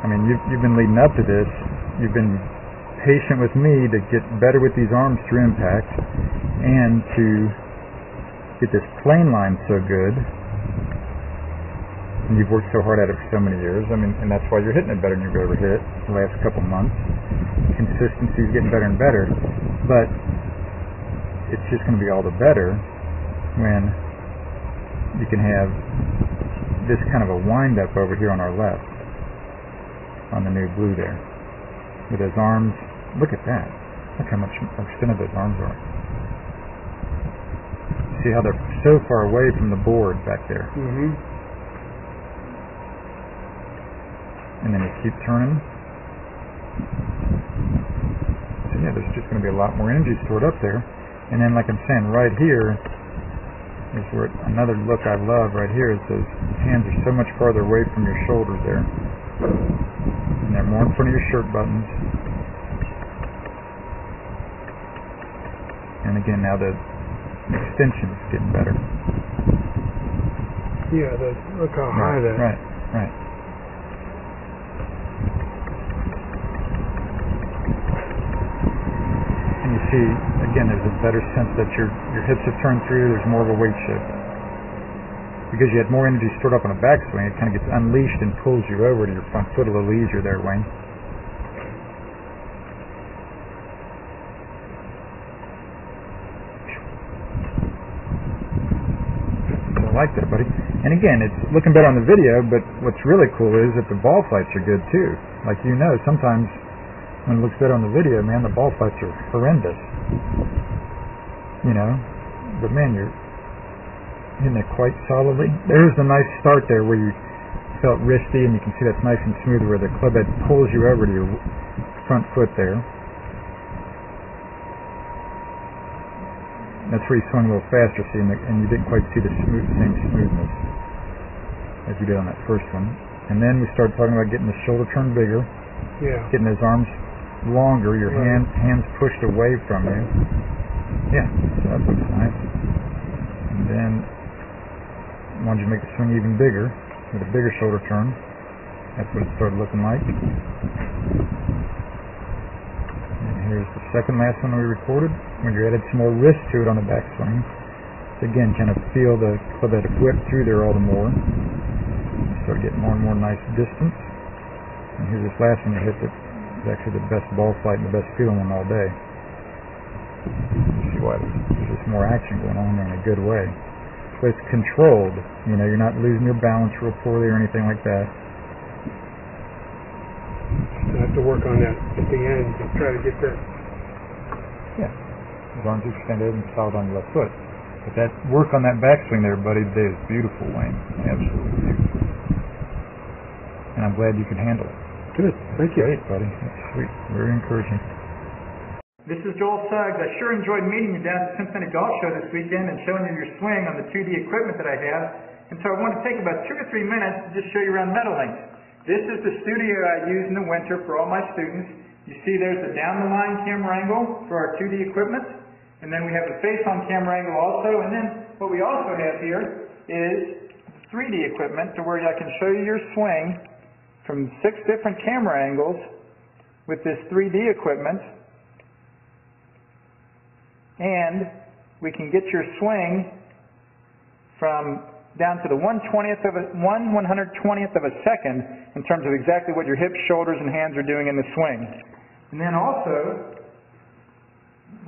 I mean, you've been leading up to this. You've been patient with me to get better with these arms through impact and to get this plane line so good. And you've worked so hard at it for so many years. I mean, and that's why you're hitting it better than you've ever hit the last couple months. Consistency is getting better and better. But it's just going to be all the better when you can have this kind of a wind up over here on our left on the new blue there with those arms. Look at that. Look how much extended those arms are. See how they're so far away from the board back there. And then you keep turning. So yeah, there's just going to be a lot more energy stored up there. And then, like I'm saying, right here is where another look I love right here is those hands are so much farther away from your shoulders there. And they're more in front of your shirt buttons. And again, now the extension is getting better. Yeah, look how high that. Right. And you see, again, there's a better sense that your hips have turned through. There's more of a weight shift. Because you had more energy stored up on a backswing, it kind of gets unleashed and pulls you over to your front foot a little easier there, Wayne. I like that, buddy. And again, it's looking better on the video, but what's really cool is that the ball flights are good too. Like, you know, sometimes when it looks better on the video, man, the ball flights are horrendous. You know, but man, you're hitting it quite solidly. There's a nice start there where you felt wristy, and you can see that's nice and smooth where the club head pulls you over to your front foot there. That's where you swung a little faster, see, and you didn't quite see the same smoothness as you did on that first one. And then we started talking about getting the shoulder turned bigger, getting those arms longer, your hands pushed away from you. Yeah, so that looks nice. And then I wanted you to make the swing even bigger with a bigger shoulder turn. That's what it started looking like. And here's the second last one we recorded, when you added some more wrist to it on the backswing. So again, kind of feel the club head whip through there all the more. You start getting more and more nice distance. And here's this last one you hit that is actually the best ball flight and the best feeling one all day. You see why there's just more action going on there in a good way. So it's controlled. You know, you're not losing your balance real poorly or anything like that. I have to work on that at the end to try to get that. Yeah, as long as you extend it and solid on your left foot. But that work on that backswing there, buddy, today is beautiful, Wayne. Absolutely beautiful. And I'm glad you could handle it. Good, thank you. Great, buddy. That's sweet. Very encouraging. This is Joel Suggs. I sure enjoyed meeting you down at the Cincinnati Golf Show this weekend and showing you your swing on the 2D equipment that I have. And so I want to take about 2 or 3 minutes to just show you around Meadowlinks. This is the studio I use in the winter for all my students. You see there's a down-the-line camera angle for our 2D equipment. And then we have a face-on camera angle also. And then what we also have here is 3D equipment to where I can show you your swing from 6 different camera angles with this 3D equipment. And we can get your swing from down to the 1/120th of a second in terms of exactly what your hips, shoulders, and hands are doing in the swing. And then also,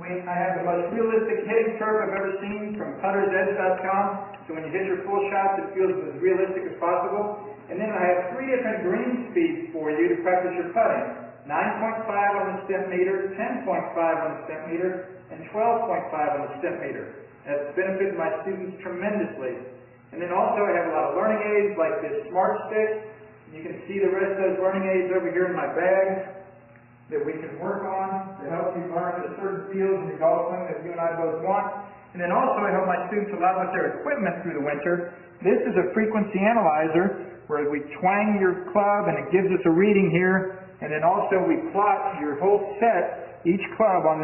I have the most realistic hitting curve I've ever seen from puttersedge.com. So when you hit your full shots, it feels as realistic as possible. And then I have 3 different green speeds for you to practice your putting. 9.5 on the step meter, 10.5 on the step meter, and 12.5 on the step meter. That's benefited my students tremendously. And then also I have a lot of learning aids like this Smart Stick. You can see the rest of those learning aids over here in my bag that we can work on to help you learn the certain fields in your golf swing that you and I both want. And then also I help my students a lot with their equipment through the winter. This is a frequency analyzer where we twang your club and it gives us a reading here. And then also we plot your whole set, each club on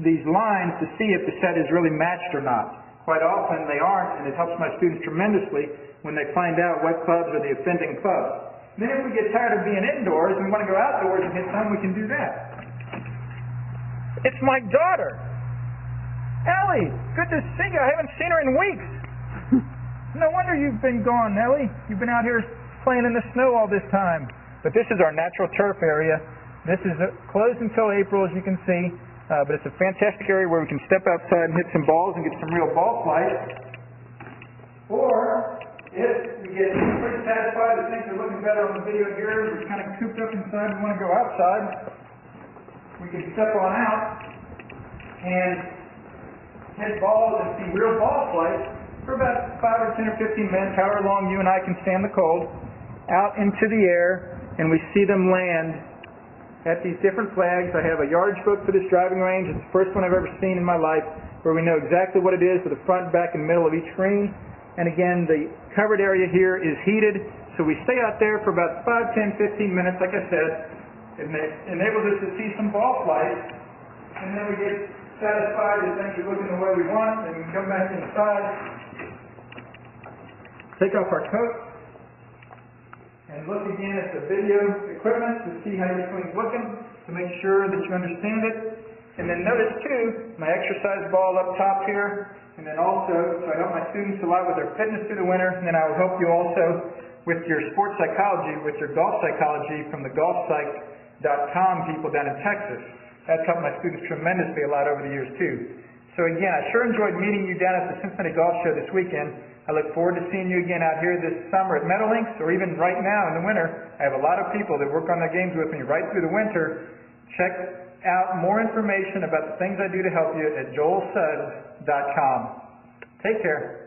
these lines to see if the set is really matched or not. Quite often they aren't, and it helps my students tremendously when they find out what clubs are the offending clubs. Then if we get tired of being indoors and we want to go outdoors and hit some, we can do that. It's my daughter. Ellie, good to see you. I haven't seen her in weeks. No wonder you've been gone, Ellie. You've been out here playing in the snow all this time. But this is our natural turf area. This is closed until April, as you can see. But it's a fantastic area where we can step outside and hit some balls and get some real ball flight. Or, if we get pretty satisfied that things are looking better on the video here, we're kind of cooped up inside and want to go outside, we can step on out and hit balls and see real ball flight for about 5 or 10 or 15 minutes, however long you and I can stand the cold, out into the air, and we see them land at these different flags. I have a yardage book for this driving range. It's the first one I've ever seen in my life where we know exactly what it is with the front, back, and middle of each green. And again, the covered area here is heated, so we stay out there for about 5, 10, 15 minutes, like I said. It enables us to see some ball flight, and then we get satisfied that things are looking the way we want, and we come back inside, take off our coat, and look again at the video equipment to see how everything's looking, to make sure that you understand it. And then notice too, my exercise ball up top here, and then also, so I help my students a lot with their fitness through the winter, and then I will help you also with your sports psychology, with your golf psychology from the golfpsych.com people down in Texas. That's helped my students tremendously a lot over the years too. So again, I sure enjoyed meeting you down at the Cincinnati Golf Show this weekend. I look forward to seeing you again out here this summer at Meadowlinks, or even right now in the winter. I have a lot of people that work on their games with me right through the winter. Check out more information about the things I do to help you at joelsuggs.com. Take care.